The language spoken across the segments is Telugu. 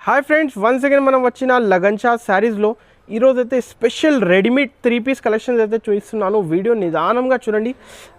హాయ్ ఫ్రెండ్స్, వన్స్ అగైన్ మనం వచ్చిన లగన్ షా శారీస్లో ఈరోజు అయితే స్పెషల్ రెడీమేడ్ 3 పీస్ కలెక్షన్స్ అయితే చూపిస్తున్నాను. వీడియో నిదానంగా చూడండి,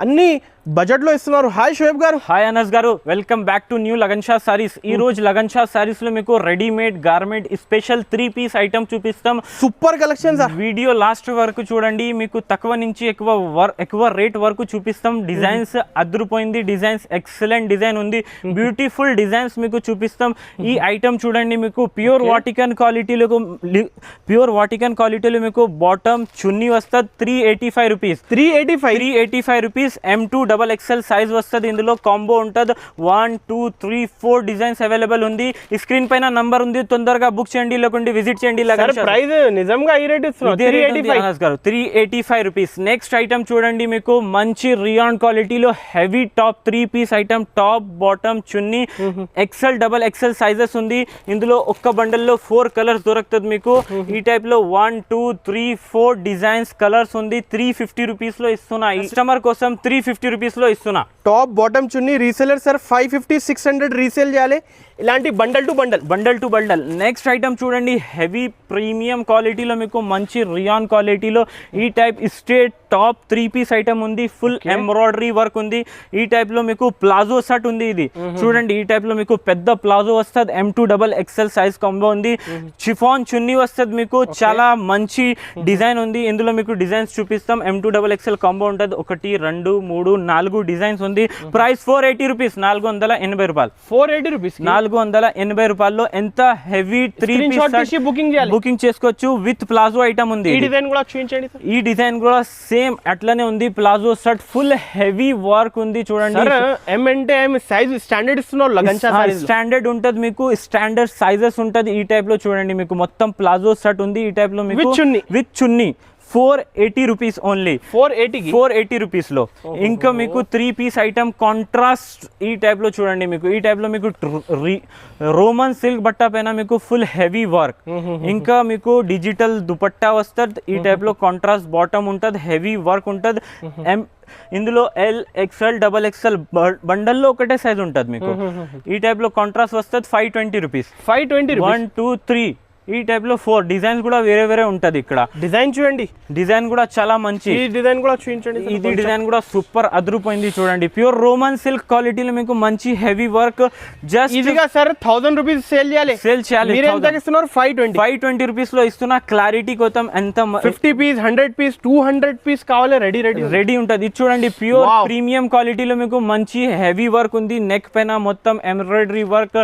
అన్నీ బడ్జెట్లో ఇస్తున్నారు. హాయ్ షోయబ్ గారు. హాయ్ అనస్ గారు, welcome back to new Lagan Shah saris. ఈ రోజు లగన్ షా సారీస్ లో మీకు readymade garment special 3 piece item చూపిస్తాం. Super collection sir. Video last వరకు చూడండి, మీకు తక్కువ నుంచి ఎక్కువ రేట్ వరకు చూపిస్తాం. డిజైన్స్ అదిరిపోయింది, డిజైన్స్ ఎక్సలెంట్ డిజైన్ ఉంది, బ్యూటిఫుల్ డిజైన్స్ మీకు చూపిస్తాం. ఈ ఐటమ్ చూడండి, మీకు ప్యూర్ వాటికన్ క్వాలిటీలో మీకు బాటమ్ చున్నీ వస్తుంది 385 రూపీస్. 385 రూపీస్. M2XXL సైజ్ వస్తుంది. ఇందులో కాంబో ఉంటుంది. 1 2 3 4 డిజైన్స్ అవైలబుల్ ఉంది. ఈ స్క్రీన్ పైన నంబర్ ఉంది, తొందరగా బుక్ చేయండి, లేకుంటే విజిట్ చేయండి. ప్రైస్ నిజంగా ఈ రేట్ ఇస్తున్నారు 385 రూపీస్. నెక్స్ట్ ఐటమ్ చూడండి, మీకు మంచి రియాన్ క్వాలిటీలో heavy top 3 piece item, top bottom chunni XL XXL sizes ఉంది. ఇందులో ఒక్క బండల్లో 4 కలర్స్ దొరుకుతుంది మీకు. ఈ టైప్ లో 1 2 3 4 డిజైన్స్ కలర్స్ ఉంది. 350 రూపీస్ లో ఇస్తున్నా. కస్టమర్ కోసం 350 రూపీస్ లో ఇస్తున్నా. Top bottom chunni reseller sir 550-600 resale చేయాలి. ఇలాంటి bundle to bundle. Next item చూడండి, హెవీ ప్రీమియం క్వాలిటీలో మీకు మంచి రియాన్ క్వాలిటీలో ఈ type straight top 3 piece item ఉంది. ఫుల్ ఎంబ్రాయిడరీ వర్క్ ఉంది. ఈ టైప్ లో మీకు ప్లాజో సెట్ ఉంది. ఇది చూడండి, ఈ టైప్ లో మీకు పెద్ద ప్లాజో వస్తుంది. M2XXL సైజ్ కాంబో ఉంది. చిఫాన్ చున్నీ వస్తుంది మీకు. చాలా మంచి డిజైన్ ఉంది. ఇందులో మీకు డిజైన్స్ చూపిస్తాం. M2XXL కాంబో ఉంటుంది. 1 2 3 4 డిజైన్స్ ఉంది. ప్రైస్ 480 రూపీస్, 480 రూపాయలు. 480 రూపీస్, 480 రూపాయల్లో ఎంత హెవీ 3 పీస్ బుకింగ్ చేసుకోవచ్చు. విత్ ప్లాజో ఐటమ్ ఉంది. ఈ డిజైన్ కూడా చూపించండి. ఈ డిజైన్ కూడా సేమ్ అట్లనే ఉంది. Palazzo shirt full heavy work ఉంది. చూడండి, M అంటే M సైజ్ స్టాండర్డ్ ఇస్తున్నారు. లగన్ షా సారీస్ స్టాండర్డ్ ఉంటది మీకు. స్టాండర్డ్ సైజెస్ ఉంటది. ఈ టైప్ లో చూడండి, మీకు మొత్తం ప్లాజో షర్ట్ ఉంది. ఈ టైప్ లో మీకు with chunni 480 rupees only. 480 rupees లో. ఇంకా మీకు 3 పీస్ ఐటమ్ కాంట్రాస్ట్ ఈ టైప్ లో చూడండి, మీకు ఈ టైప్ లో మీకు రోమన్ సిల్క్ బట్టా పైన మీకు ఫుల్ హెవీ వర్క్. ఇంకా మీకు డిజిటల్ దుపట్టా వస్తుంది. ఈ టైప్ లో కాంట్రాస్ట్ బాటమ్ ఉంటుంది, హెవీ వర్క్ ఉంటుంది. ఇందులో L XL XXL బండల్లో ఒకటే సైజ్ ఉంటుంది మీకు. ఈ టైప్ లో కాంట్రాస్ట్ వస్తుంది. 520 రూపీస్. 1 2 3 ఈ టైప్ లో 4 డిజైన్స్ కూడా వేరే ఉంటది. ఇక్కడ డిజైన్ చూడండి, డిజైన్ కూడా చాలా మంచి. ఈ డిజైన్ కూడా చూపించండి. ఇది డిజైన్ కూడా సూపర్ అదిరిపోయింది. చూడండి, ప్యూర్ రోమన్ సిల్క్ క్వాలిటీలో మీకు మంచి హెవీ వర్క్. జస్ట్ ఈజీగా సార్ 1000 రూపీస్ సేల్ చేయాలి. మీరు ఎంత ఇస్తున్నారు? 520 రూపీస్ లో ఇస్తున్నా. క్లారిటీ కోసం ఎంత 50 పీస్ 100 పీస్ 200 పీస్ కావాలి, రెడీ ఉంటది. ఇది చూడండి, ప్యూర్ ప్రీమియం క్వాలిటీలో మీకు మంచి హెవీ వర్క్ ఉంది. నెక్ పైన మొత్తం ఎంబ్రాయిడరీ వర్క్,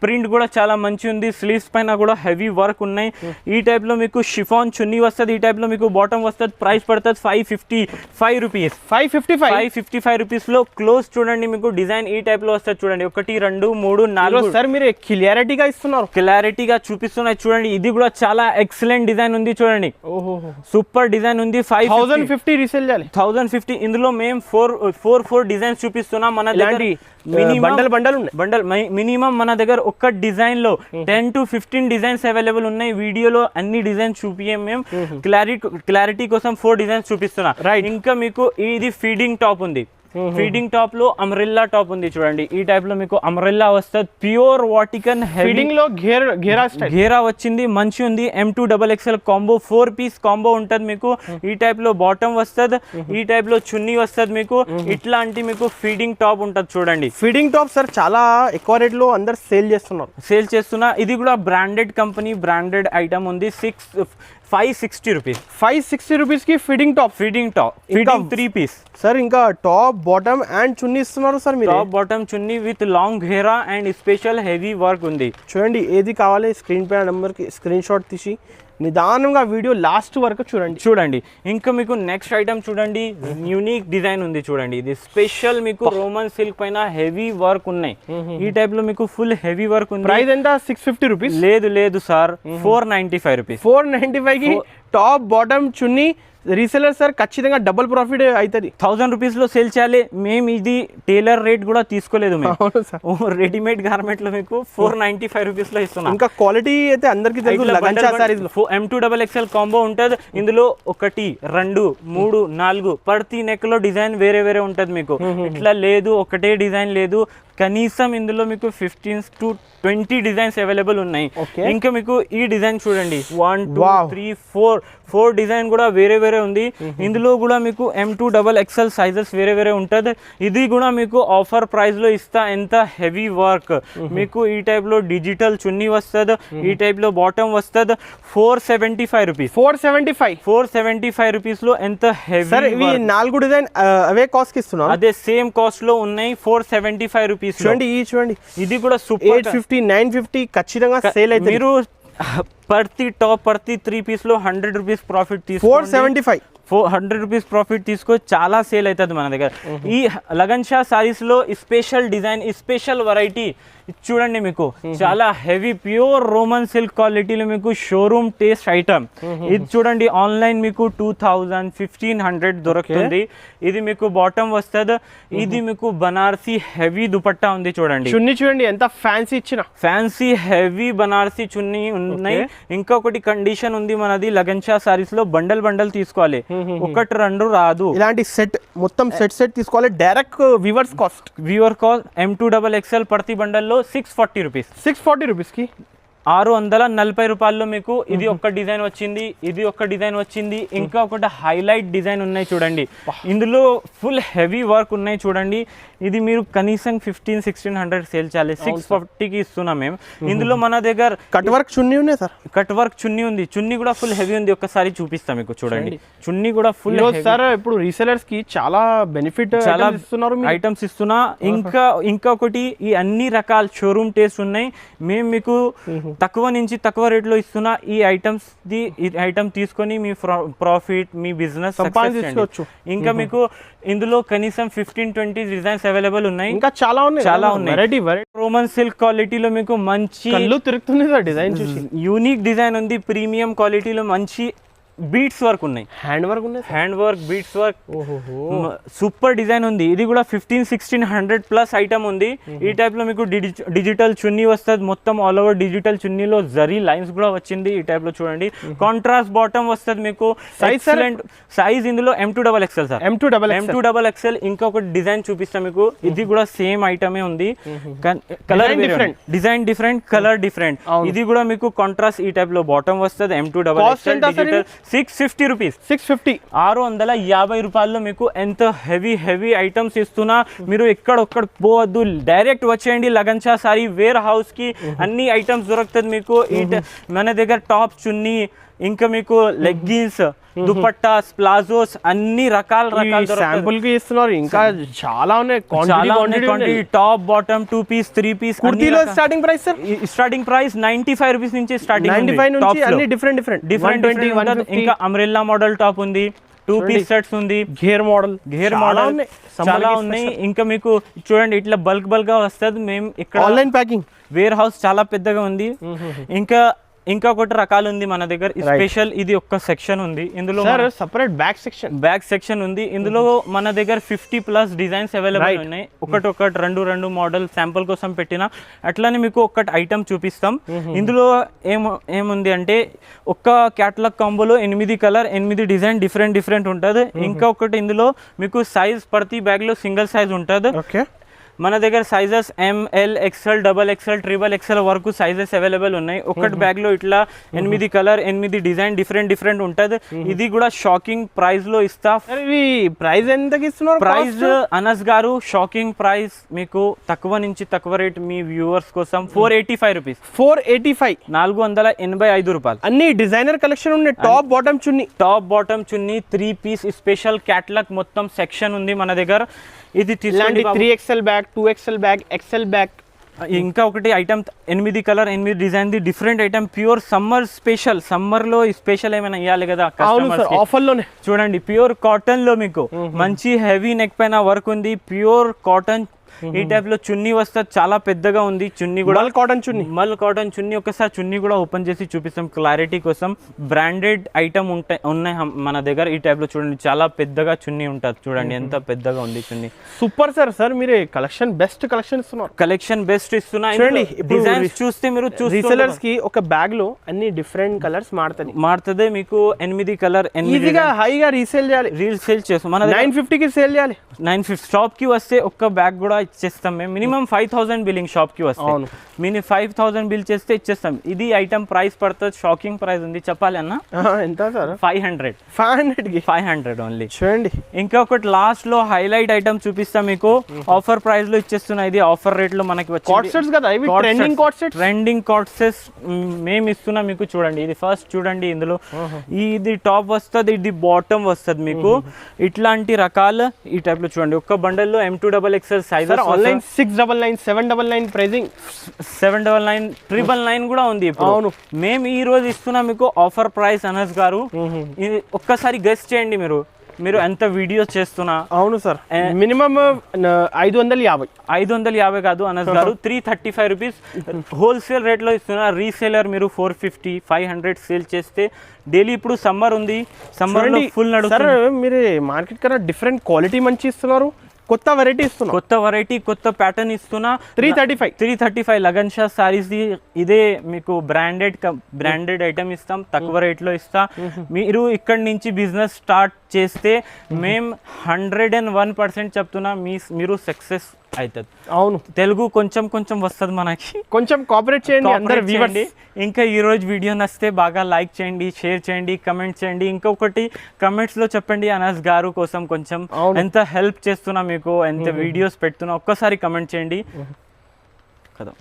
ప్రింట్ కూడా చాలా మంచి ఉంది. స్లీవ్స్ పైన కూడా హెవీ వర్క్ ఉన్నాయి. ఈ టైప్ లో మీకు షిఫాన్ చున్నీ వస్తుంది. ఈ టైప్ లో మీకు బాటమ్ వస్తుంది. ప్రైస్ పడుతుంది 555 రూపీస్. 555 రూపీస్ లో క్లోజ్ చూడండి, మీకు డిజైన్ ఈ టైప్ లో వస్తుంది. చూడండి, 1 2 3 4. సార్ మీరు క్లారిటీగా ఇస్తున్నారు, క్లారిటీగా చూపిస్తున్నాయి. చూడండి, ఇది కూడా చాలా ఎక్సలెంట్ డిజైన్ ఉంది. చూడండి, సూపర్ డిజైన్ ఉంది. 1050 రీసేల్ చేయాలి. 1050. ఇందులో మేము 4 డిజైన్స్ చూపిస్తున్నాం. మన దగ్గర బండల్ మినిమం మన దగ్గర ఒక్క డిజైన్ లో 10 to 15 డిజైన్స్ అవైలబుల్ ఉన్నాయి. వీడియోలో అన్ని డిజైన్స్ చూపియం మేము. క్లారిటీ కోసం 4 డిజైన్స్ చూపిస్తున్నా. ఇంకా మీకు ఇది ఫీడింగ్ టాప్ ఉంది. ఫీడింగ్ టాప్ లో అమ్రెల్లా టాప్ ఉంది. చూడండి, ఈ టైప్ లో మీకు అమ్రెల్లా వస్తుంది. ప్యూర్ వాటికన్ ఫీడింగ్ లో ఘేరా వచ్చింది, మంచి ఉంది. M2XXL కాంబో 4 పీస్ కాంబో ఉంటది మీకు. ఈ టైప్ లో బాటమ్ వస్తుంది. ఈ టైప్ లో చున్నీ వస్తుంది మీకు. ఇట్లాంటి మీకు ఫీడింగ్ టాప్ ఉంటది. చూడండి, ఫీడింగ్ టాప్ సార్ చాలా ఎక్కువ రేట్ లో అందరు సేల్ చేస్తున్నా. ఇది కూడా బ్రాండెడ్ కంపెనీ, బ్రాండెడ్ ఐటమ్ ఉంది. 560 రూపీస్. 560 రూపీస్ కి ఫీడింగ్ టాప్ 3 పీస్ సార్. ఇంకా టాప్ బాటమ్ అండ్ చున్నీ ఇస్తున్నారు సార్ మీరు. Top bottom chunni with long hair and special heavy work ఉంది. చూడండి, ఏది కావాలి స్క్రీన్ పై నెంబర్ కి స్క్రీన్ షాట్ తీసి నిదానంగా వీడియో లాస్ట్ వరకు చూడండి. ఇంకా మీకు నెక్స్ట్ ఐటమ్ చూడండి, యూనిక్ డిజైన్ ఉంది. చూడండి, ఇది స్పెషల్ మీకు రోమన్ సిల్క్ పైన హెవీ వర్క్ ఉన్నాయి. ఈ టైప్ లో మీకు ఫుల్ హెవీ వర్క్ ఉంది. ప్రైస్ ఎంత? 650 రూపీస్. లేదు సార్, 495 రూపీస్. 495 కి టాప్ బాటమ్ చున్నీ రీసెలర్ సార్ ఖచ్చితంగా డబుల్ ప్రాఫిట్ అవుతుంది. 1000 రూపీస్ లో సేల్ చేయాలి. మేము ఇది టైలర్ రేట్ కూడా తీసుకోలేదు. రెడీమేడ్ గార్మెంట్ లో మీకు 495 రూపీస్ లో ఇస్తున్నాం. ఇంకా క్వాలిటీ అయితే అందరికి తెలుసు. లగన్ షా సారీస్ లో M2XXL కాంబో ఉంటుంది. ఇందులో 1 2 3 4 ప్రతి నెక్ లో డిజైన్ వేరే ఉంటది మీకు. ఇట్లా లేదు, ఒకటే డిజైన్ లేదు. కనీసం ఇందులో మీకు 15 to 20 డిజైన్స్ అవైలబుల్ ఉన్నాయి. ఇంకా మీకు ఈ డిజైన్ చూడండి 1 2 3 4 డిజైన్ కూడా వేరే వేరే ఉంది. ఇందులో కూడా మీకు M2XXL సైజెస్ వేరే వేరే ఉంటుంది. ఇది కూడా మీకు ఆఫర్ ప్రైస్ లో ఇస్తా. ఎంత హెవీ వర్క్ మీకు ఈ టైప్ లో డిజిటల్ చున్నీ వస్తుంది, ఈ టైప్ లో బాటమ్ వస్తుంది. 475 రూపీస్. 475 రూపీస్ లో ఎంత హెవీ. 4 డిజైన్ అవే కాస్ట్ కి ఇస్తున్నారు, అదే సేమ్ కాస్ట్ లో ఉన్నాయి. 475 రూపీస్. చూడండి ఇది కూడా సూపర్. 850 950 ఖచ్చితంగా సేల్ అయితే. మీరు ప్రతి టాప్ ప్రతి 3 పీస్ లో 100 రూపీస్ ప్రాఫిట్ తీసుకో. 475 100 రూపీస్ ప్రాఫిట్ తీసుకో, చాలా సేల్ అవుతుంది మన దగ్గర. ఈ లగన్ షా సారీస్ లో స్పెషల్ డిజైన్, స్పెషల్ వెరైటీ చూడండి. మీకు చాలా హెవీ ప్యూర్ రోమన్ సిల్క్ క్వాలిటీలో మీకు షోరూమ్ టేస్ట్ ఐటమ్. ఇది చూడండి ఆన్లైన్ మీకు 2000 1500 దొరుకుతుంది. ఇది మీకు బాటమ్ వస్తుంది. ఇది మీకు బనారసి హెవీ దుపట్టా ఉంది చూడండి. చున్నీ చూడండి ఎంత ఫ్యాన్సీ ఇచ్చిన, ఫ్యాన్సీ హెవీ బనారసి చున్నీ ఉన్నాయి. ఇంకొకటి కండిషన్ ఉంది మనది లగన్ షా సారీస్ లో బండల్ బండల్ తీసుకోవాలి, ఒకటి రెండు రాదు. ఇలాంటి సెట్ మొత్తం సెట్ తీసుకోవాలి. డైరెక్ట్ వ్యూవర్స్ కాస్ట్ M2XXL ప్రతి బండల్ లో 640 రూపీస్. 640 రూపీస్ కి 640 రూపాయల్లో మీకు ఇది ఒక్క డిజైన్ వచ్చింది, ఇది ఒక్క డిజైన్ వచ్చింది. ఇంకా ఒకటి హైలైట్ డిజైన్ ఉన్నాయి చూడండి. ఇందులో ఫుల్ హెవీ వర్క్ ఉన్నాయి చూడండి. ఇది మీరు కనీసం 1500-1600 సేల్ చేయాలి. 640కి ఇస్తున్నాం మేము. ఇందులో మన దగ్గర కట్ వర్క్ చున్నీ ఉన్నాయి సార్. కట్ వర్క్ చున్నీ ఉంది. చున్నీ కూడా ఫుల్ హెవీ ఉంది. ఒక్కసారి చూపిస్తాం మీకు చూడండి. చున్నీ కూడా ఫుల్ సార్. ఇప్పుడు రీసెలర్స్ కి చాలా బెనిఫిట్, చాలా ఇస్తున్నారు ఐటమ్స్ ఇస్తున్నా. ఇంకా ఒకటి ఈ అన్ని రకాల షోరూమ్ టేస్ట్ ఉన్నాయి. మేము మీకు తక్కువ నుంచి తక్కువ రేట్లో ఇస్తున్నా. ఈ ఐటమ్ తీసుకొని మీ ప్రాఫిట్, మీ బిజినెస్ సంపాదించుకోవచ్చు. ఇంకా మీకు ఇందులో కనీసం 15-20 డిజైన్స్ అవైలబుల్ ఉన్నాయి. ఇంకా చాలా ఉన్నాయి. రోమన్ సిల్క్ క్వాలిటీలో మీకు మంచి కళ్ళు తిరుగుతుంది సార్ డిజైన్ చూసి. యూనిక్ డిజైన్ ఉంది. ప్రీమియం క్వాలిటీలో మంచి బీట్స్ వర్క్ ఉన్నాయి, hand work beads work super design ఉంది. ఇది కూడా 1500-1600 ప్లస్ ఐటమ్ ఉంది. ఈ టైప్ లో మీకు డిజిటల్ చున్నీ వస్తుంది. మొత్తం ఆల్ ఓవర్ డిజిటల్ చున్నీలో జరీ లైన్స్ కూడా వచ్చింది. ఈ టైప్ లో చూడండి. కాంట్రాస్ట్ బాటమ్ వస్తుంది మీకు. సైజ్ ఇందులో M2XXL సార్. M2XXL. ఇంకొక డిజైన్ చూపిస్తాం మీకు. ఇది కూడా సేమ్ ఐటమే ఉంది. Colour different, design different, colour different. ఇది కూడా మీకు కాంట్రాస్ట్ ఈ టైప్ లో బాటమ్ వస్తుంది. M2XXL digital 650 rupees. 650 రూపాయల్లో మీకు ఎంత హెవీ ఐటమ్స్ ఇస్తున్నా. మీరు ఎక్కడొక్కడ పోవద్దు, డైరెక్ట్ వచ్చేయండి లగన్ షా సారీ వేర్ హౌస్ కి. అన్ని ఐటమ్స్ దొరుకుతుంది మీకు. మన దగ్గర టాప్ చున్నీ, ఇంకా మీకు లెగ్గిన్స్, దుపట్టాస్, ప్లాజోస్ అన్ని రకాల శాంపుల్ కి ఇస్తున్నారు. ఇంకా చాలా ఉన్నాయి. Top bottom 2 piece 3 piece. Starting price sir, starting price 95 rupees నుంచి స్టార్టింగ్. 95 నుంచి అన్ని డిఫరెంట్. ఇంకా అంబ్రెల్లా మోడల్ టాప్ ఉంది, 2 పీస్ సెట్స్ ఉంది, గేర్ మోడల్ చాలా ఉన్నాయి. ఇంకా మీకు చూడండి ఇట్లా బల్క్ గా వస్తుంది. మేము ఇక్కడ ఆన్లైన్ ప్యాకింగ్ వేర్ హౌస్ చాలా పెద్దగా ఉంది. ఇంకా ఒకటి రకాలు ఉంది మన దగ్గర స్పెషల్. ఇది ఒక్క సెక్షన్ ఉంది. ఇందులో సెపరేట్ బ్యాక్ సెక్షన్ ఉంది. ఇందులో మన దగ్గర 50+ డిజైన్స్ అవైలబుల్ ఉన్నాయి. ఒకటి రెండు మోడల్ శాంపుల్ కోసం పెట్టిన. అట్లానే మీకు ఒకటి ఐటమ్ చూపిస్తాం. ఇందులో ఏముంది అంటే ఒక్క క్యాటలాగ్ కాంబోలో 8 కలర్ 8 డిజైన్ డిఫరెంట్ ఉంటుంది. ఇంకా ఒకటి ఇందులో మీకు సైజ్ ప్రతి బ్యాగ్ లో సింగిల్ సైజ్ ఉంటుంది. మన దగ్గర sizes ML XL XXL XXL వరకు సైజెస్ అవైలబుల్ ఉన్నాయి. ఒకటి బ్యాగ్ లో ఇట్లా 8 కలర్ 8 డిజైన్ డిఫరెంట్ ఉంటుంది. ఇది కూడా షాకింగ్ ప్రైస్ లో ఇస్తా. ప్రైస్ ఎంతకి ఇస్తున్నారు? ప్రైస్ అనస్ గారు షాకింగ్ ప్రైస్ మీకు తక్కువ నుంచి తక్కువ రేట్ మీ వ్యూవర్స్ కోసం 485 రూపీస్. 485 రూపాయలు. అన్ని డిజైనర్ కలెక్షన్ ఉన్నాయి. టాప్ బాటమ్ చున్నీ 3 పీస్ స్పెషల్ క్యాటలాగ్ మొత్తం సెక్షన్ ఉంది మన దగ్గర. ఇది 3XL bag, 2XL bag, XL bag. ఇంకా ఒకటి item 8 colour 8 design the different item. Pure summer special. Summer లో స్పెషల్ ఏమైనా ఇవ్వాలి కదా ఆఫర్ లోనే. చూడండి ప్యూర్ కాటన్ లో మీకు మంచి హెవీ నెక్ పైన వర్క్ ఉంది. ప్యూర్ కాటన్ ఈ టైప్ లో చున్నీ వస్తుంది. చాలా పెద్దగా ఉంది చున్నీ కూడా. మల్ కాటన్ చున్నీ. ఒకసారి చున్నీ కూడా ఓపెన్ చేసి చూపిస్తాం క్లారిటీ కోసం. బ్రాండెడ్ ఐటమ్ ఉన్నాయి మన దగ్గర. ఈ టైప్ లో చూడండి చాలా పెద్దగా చున్నీ ఉంటుంది. చూడండి ఎంత పెద్దగా ఉంది చున్నీ. Super sir. మీరు బెస్ట్ కలెక్షన్ ఇస్తున్నారు. కలెక్షన్ బెస్ట్ ఇస్తున్నా. చూడండి డిజైన్స్ చూస్తే మీరు రీసెలర్స్ కి ఒక బ్యాగ్ లో అన్ని డిఫరెంట్ కలర్స్ మారుతుంది మీకు. 8 కలర్ 8 హైగా రీసేల్ చేయాలి. చేస్తాం. మన 950 కి సేల్ చేయాలి. 950 షాప్ కి వస్తే ఒక్క బ్యాగ్ కూడా ఇచ్చేస్తాం మేము మినిమం 5000 బిల్లింగ్ షాప్కి వస్తాం మిని 5000 బిల్ చేస్తే ఇచ్చేస్తాం ఇది ఐటమ్ ప్రైస్ పడుతుంది షాకింగ్ ప్రైస్ ఉంది చెప్పాలి అన్న ఎంత సార్ 500 ఓన్లీ చూడండి ఇంకా ఒకటి లాస్ట్ లో హైలైట్ ఐటమ్ చూపిస్తా మీకు ఆఫర్ ప్రైస్ లో ఇచ్చేస్తున్నా ఇది ఆఫర్ రేట్ లో మనకి ట్రెండింగ్ కార్డ్ సెట్స్ మేము ఇస్తున్నా మీకు చూడండి ఇది ఫస్ట్ చూడండి ఇందులో ఇది టాప్ వస్తుంది ఇది బాటమ్ వస్తుంది మీకు ఇట్లాంటి రకాలు ఈ టైప్ లో చూడండి ఒక్క బండల్ లో M2XXL సైజ్ ఆన్లైన్ 699 799 ప్రైసింగ్ 799 999 కూడా ఉంది ఇప్పుడు మేము ఈ రోజు ఇస్తున్నా మీకు ఆఫర్ ప్రైస్ అనస్ గారు ఇది ఒక్కసారి గెస్ చేయండి మీరు ఎంత వీడియోస్ చేస్తున్నా అవును సార్ మినిమం 550 కాదు అనస్ గారు 335 రూపీస్ హోల్సేల్ రేట్ లో ఇస్తున్నా రీసేలర్ మీరు 450 500 సేల్ చేస్తే డైలీ ఇప్పుడు సమ్మర్ ఉంది సమ్మర్ లో ఫుల్ నడుస్తుంది సార్ మీరు మార్కెట్ కన్నా డిఫరెంట్ క్వాలిటీ మంచి ఇస్తున్నారు కొత్త వెరైటీ కొత్త ప్యాటర్న్ ఇస్తున్నా 335 లగన్ షా సారీస్ ఇదే మీకు బ్రాండెడ్ ఐటమ్ ఇస్తాం తక్కువ రేట్ లో ఇస్తా మీరు ఇక్కడి నుంచి బిజినెస్ స్టార్ట్ చేస్తే మేము 101% చెప్తున్నా మీరు సక్సెస్ అవుతుంది అవును తెలుగు కొంచెం వస్తుంది మనకి కొంచెం కోఆపరేట్ చేయండి అందరూ వ్యూవర్స్ ఇంకా ఈ రోజు వీడియో నచ్చితే బాగా లైక్ చేయండి షేర్ చేయండి కమెంట్ చేయండి ఇంకొకటి కమెంట్స్ లో చెప్పండి అనస్ గారు కోసం కొంచెం ఎంత హెల్ప్ చేస్తున్నా మీకు ఎంత వీడియోస్ పెడుతున్నా ఒక్కసారి కమెంట్ చేయండి కదా